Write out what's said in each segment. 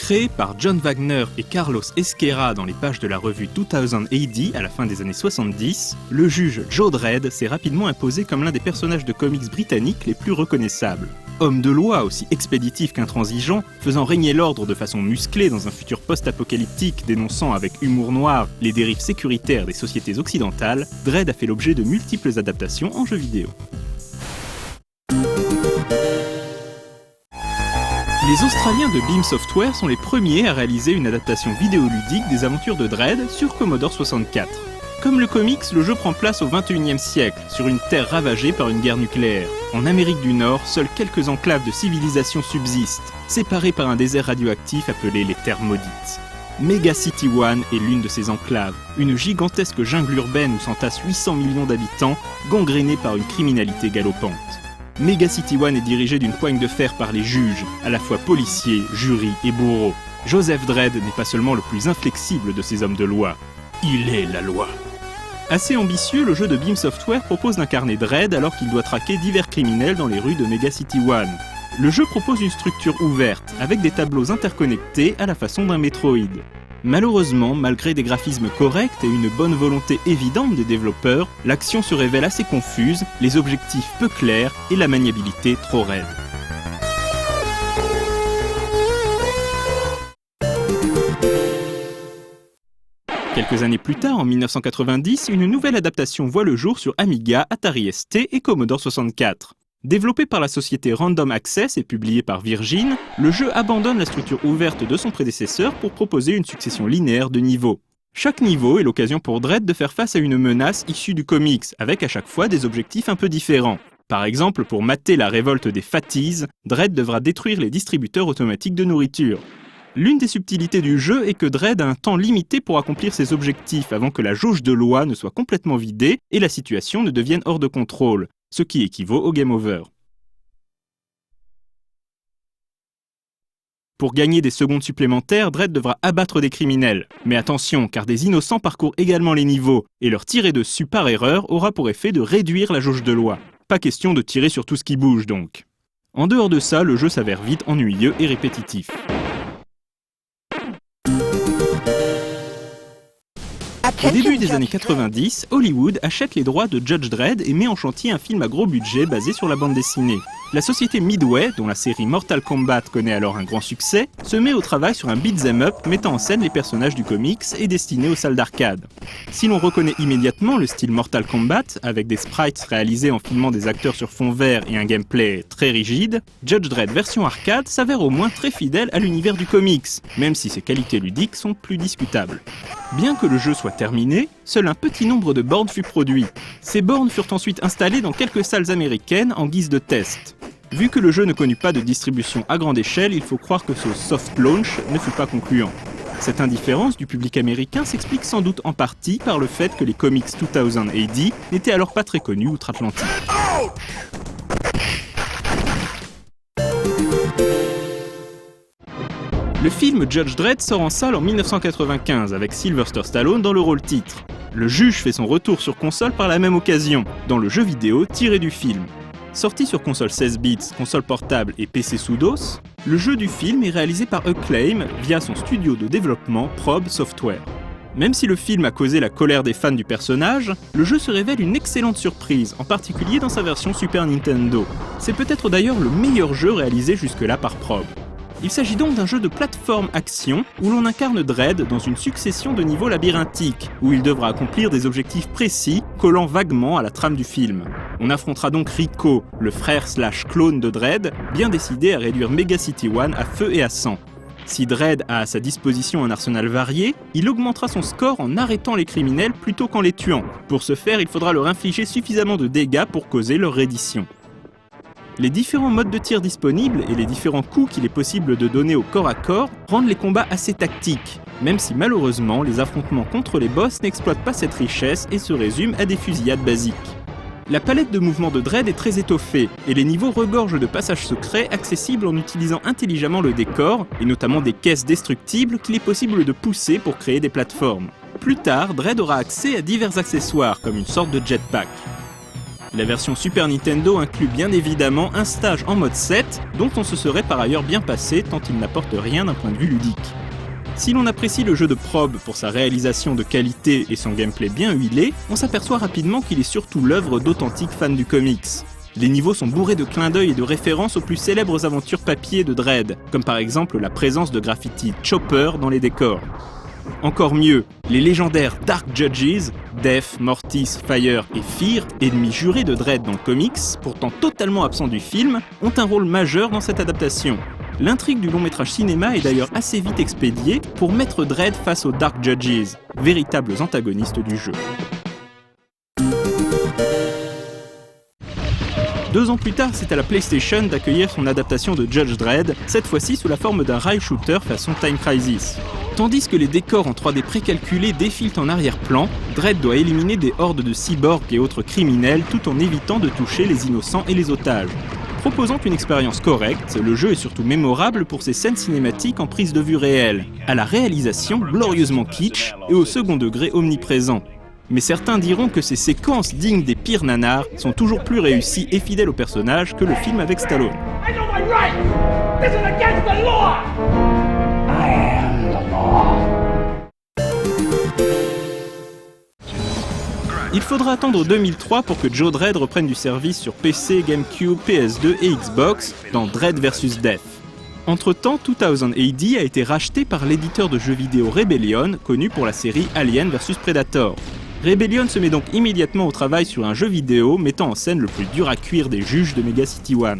Créé par John Wagner et Carlos Ezquerra dans les pages de la revue 2000 AD à la fin des années 70, le juge Joe Dredd s'est rapidement imposé comme l'un des personnages de comics britanniques les plus reconnaissables. Homme de loi aussi expéditif qu'intransigeant, faisant régner l'ordre de façon musclée dans un futur post-apocalyptique dénonçant avec humour noir les dérives sécuritaires des sociétés occidentales, Dredd a fait l'objet de multiples adaptations en jeux vidéo. Les Australiens de Beam Software sont les premiers à réaliser une adaptation vidéoludique des aventures de Dredd sur Commodore 64. Comme le comics, le jeu prend place au XXIe siècle, sur une terre ravagée par une guerre nucléaire. En Amérique du Nord, seules quelques enclaves de civilisation subsistent, séparées par un désert radioactif appelé les Terres Maudites. Mega City One est l'une de ces enclaves, une gigantesque jungle urbaine où s'entassent 800 millions d'habitants, gangrénée par une criminalité galopante. Mega City One est dirigé d'une poigne de fer par les juges, à la fois policiers, jurys et bourreaux. Joseph Dredd n'est pas seulement le plus inflexible de ces hommes de loi, il est la loi. Assez ambitieux, le jeu de Beam Software propose d'incarner Dredd alors qu'il doit traquer divers criminels dans les rues de Mega City One. Le jeu propose une structure ouverte, avec des tableaux interconnectés à la façon d'un Metroid. Malheureusement, malgré des graphismes corrects et une bonne volonté évidente des développeurs, l'action se révèle assez confuse, les objectifs peu clairs et la maniabilité trop raide. Quelques années plus tard, en 1990, une nouvelle adaptation voit le jour sur Amiga, Atari ST et Commodore 64. Développé par la société Random Access et publié par Virgin, le jeu abandonne la structure ouverte de son prédécesseur pour proposer une succession linéaire de niveaux. Chaque niveau est l'occasion pour Dredd de faire face à une menace issue du comics, avec à chaque fois des objectifs un peu différents. Par exemple, pour mater la révolte des Fatties, Dredd devra détruire les distributeurs automatiques de nourriture. L'une des subtilités du jeu est que Dredd a un temps limité pour accomplir ses objectifs avant que la jauge de loi ne soit complètement vidée et la situation ne devienne hors de contrôle, ce qui équivaut au game over. Pour gagner des secondes supplémentaires, Dredd devra abattre des criminels. Mais attention, car des innocents parcourent également les niveaux, et leur tirer dessus par erreur aura pour effet de réduire la jauge de loi. Pas question de tirer sur tout ce qui bouge donc. En dehors de ça, le jeu s'avère vite ennuyeux et répétitif. Au début des années 90, Hollywood achète les droits de Judge Dredd et met en chantier un film à gros budget basé sur la bande dessinée. La société Midway, dont la série Mortal Kombat connaît alors un grand succès, se met au travail sur un beat'em up mettant en scène les personnages du comics et destiné aux salles d'arcade. Si l'on reconnaît immédiatement le style Mortal Kombat, avec des sprites réalisés en filmant des acteurs sur fond vert et un gameplay très rigide, Judge Dredd version arcade s'avère au moins très fidèle à l'univers du comics, même si ses qualités ludiques sont plus discutables. Bien que le jeu soit terminé, seul un petit nombre de bornes fut produit. Ces bornes furent ensuite installées dans quelques salles américaines en guise de test. Vu que le jeu ne connut pas de distribution à grande échelle, il faut croire que ce soft launch ne fut pas concluant. Cette indifférence du public américain s'explique sans doute en partie par le fait que les comics 2000 AD n'étaient alors pas très connus outre-Atlantique. Le film Judge Dredd sort en salle en 1995 avec Sylvester Stallone dans le rôle titre. Le juge fait son retour sur console par la même occasion, dans le jeu vidéo tiré du film. Sorti sur console 16 bits, console portable et PC sous DOS, le jeu du film est réalisé par Acclaim via son studio de développement Probe Software. Même si le film a causé la colère des fans du personnage, le jeu se révèle une excellente surprise, en particulier dans sa version Super Nintendo. C'est peut-être d'ailleurs le meilleur jeu réalisé jusque-là par Probe. Il s'agit donc d'un jeu de plateforme-action où l'on incarne Dredd dans une succession de niveaux labyrinthiques, où il devra accomplir des objectifs précis collant vaguement à la trame du film. On affrontera donc Rico, le frère/clone de Dredd, bien décidé à réduire Mega City One à feu et à sang. Si Dredd a à sa disposition un arsenal varié, il augmentera son score en arrêtant les criminels plutôt qu'en les tuant. Pour ce faire, il faudra leur infliger suffisamment de dégâts pour causer leur reddition. Les différents modes de tir disponibles et les différents coups qu'il est possible de donner au corps à corps rendent les combats assez tactiques, même si malheureusement les affrontements contre les boss n'exploitent pas cette richesse et se résument à des fusillades basiques. La palette de mouvements de Dredd est très étoffée, et les niveaux regorgent de passages secrets accessibles en utilisant intelligemment le décor, et notamment des caisses destructibles qu'il est possible de pousser pour créer des plateformes. Plus tard, Dredd aura accès à divers accessoires, comme une sorte de jetpack. La version Super Nintendo inclut bien évidemment un stage en mode 7, dont on se serait par ailleurs bien passé tant il n'apporte rien d'un point de vue ludique. Si l'on apprécie le jeu de Probe pour sa réalisation de qualité et son gameplay bien huilé, on s'aperçoit rapidement qu'il est surtout l'œuvre d'authentiques fans du comics. Les niveaux sont bourrés de clins d'œil et de références aux plus célèbres aventures papier de Dredd, comme par exemple la présence de graffiti Chopper dans les décors. Encore mieux, les légendaires Dark Judges, Death, Mortis, Fire et Fear, ennemis jurés de Dredd dans le comics, pourtant totalement absents du film, ont un rôle majeur dans cette adaptation. L'intrigue du long métrage cinéma est d'ailleurs assez vite expédiée pour mettre Dredd face aux Dark Judges, véritables antagonistes du jeu. 2 ans plus tard, c'est à la PlayStation d'accueillir son adaptation de Judge Dredd, cette fois-ci sous la forme d'un rail shooter façon Time Crisis. Tandis que les décors en 3D précalculés défilent en arrière-plan, Dredd doit éliminer des hordes de cyborgs et autres criminels tout en évitant de toucher les innocents et les otages. Proposant une expérience correcte, le jeu est surtout mémorable pour ses scènes cinématiques en prise de vue réelle, à la réalisation glorieusement kitsch et au second degré omniprésent. Mais certains diront que ces séquences dignes des pires nanars sont toujours plus réussies et fidèles au personnage que le film avec Stallone. Il faudra attendre 2003 pour que Joe Dredd reprenne du service sur PC, GameCube, PS2 et Xbox dans Dredd vs Death. Entre-temps, 2000 AD a été racheté par l'éditeur de jeux vidéo Rebellion, connu pour la série Alien vs Predator. Rebellion se met donc immédiatement au travail sur un jeu vidéo mettant en scène le plus dur à cuire des juges de Mega City 1.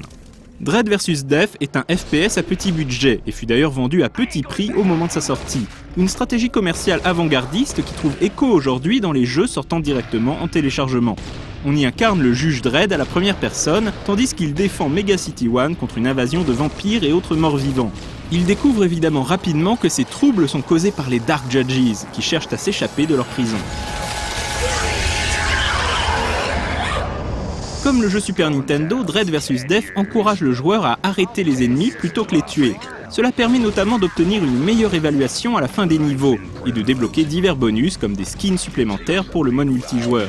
Dredd vs Death est un FPS à petit budget et fut d'ailleurs vendu à petit prix au moment de sa sortie. Une stratégie commerciale avant-gardiste qui trouve écho aujourd'hui dans les jeux sortant directement en téléchargement. On y incarne le juge Dredd à la première personne, tandis qu'il défend Mega City 1 contre une invasion de vampires et autres morts-vivants. Il découvre évidemment rapidement que ces troubles sont causés par les Dark Judges, qui cherchent à s'échapper de leur prison. Comme le jeu Super Nintendo, Dredd vs Death encourage le joueur à arrêter les ennemis plutôt que les tuer. Cela permet notamment d'obtenir une meilleure évaluation à la fin des niveaux et de débloquer divers bonus comme des skins supplémentaires pour le mode multijoueur.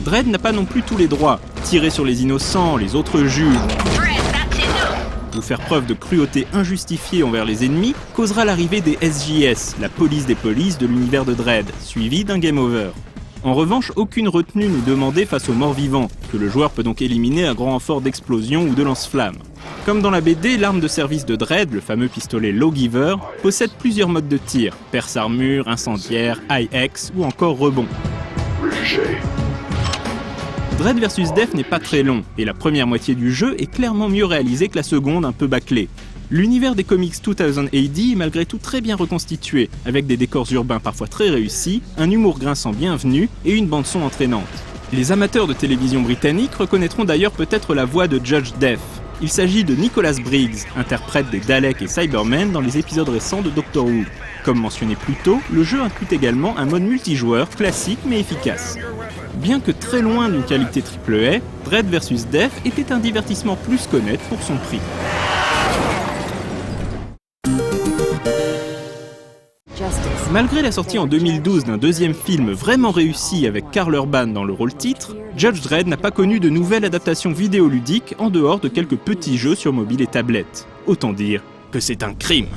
Dredd n'a pas non plus tous les droits. Tirer sur les innocents, les autres juges, ou faire preuve de cruauté injustifiée envers les ennemis causera l'arrivée des SJS, la police des polices de l'univers de Dredd, suivi d'un game over. En revanche, aucune retenue n'est demandée face aux morts-vivants, que le joueur peut donc éliminer à grand renfort d'explosions ou de lance-flammes. Comme dans la BD, l'arme de service de Dredd, le fameux pistolet Lawgiver, possède plusieurs modes de tir, perce-armure, incendiaire, high-X ou encore rebond. Dredd vs Death n'est pas très long, et la première moitié du jeu est clairement mieux réalisée que la seconde un peu bâclée. L'univers des comics 2000 AD est malgré tout très bien reconstitué, avec des décors urbains parfois très réussis, un humour grinçant bienvenu et une bande-son entraînante. Les amateurs de télévision britannique reconnaîtront d'ailleurs peut-être la voix de Judge Death. Il s'agit de Nicholas Briggs, interprète des Daleks et Cybermen dans les épisodes récents de Doctor Who. Comme mentionné plus tôt, le jeu inclut également un mode multijoueur classique mais efficace. Bien que très loin d'une qualité AAA, Dredd vs Death était un divertissement plus qu'honnête pour son prix. Malgré la sortie en 2012 d'un deuxième film vraiment réussi avec Karl Urban dans le rôle titre, Judge Dredd n'a pas connu de nouvelle adaptation vidéoludique en dehors de quelques petits jeux sur mobile et tablette. Autant dire que c'est un crime.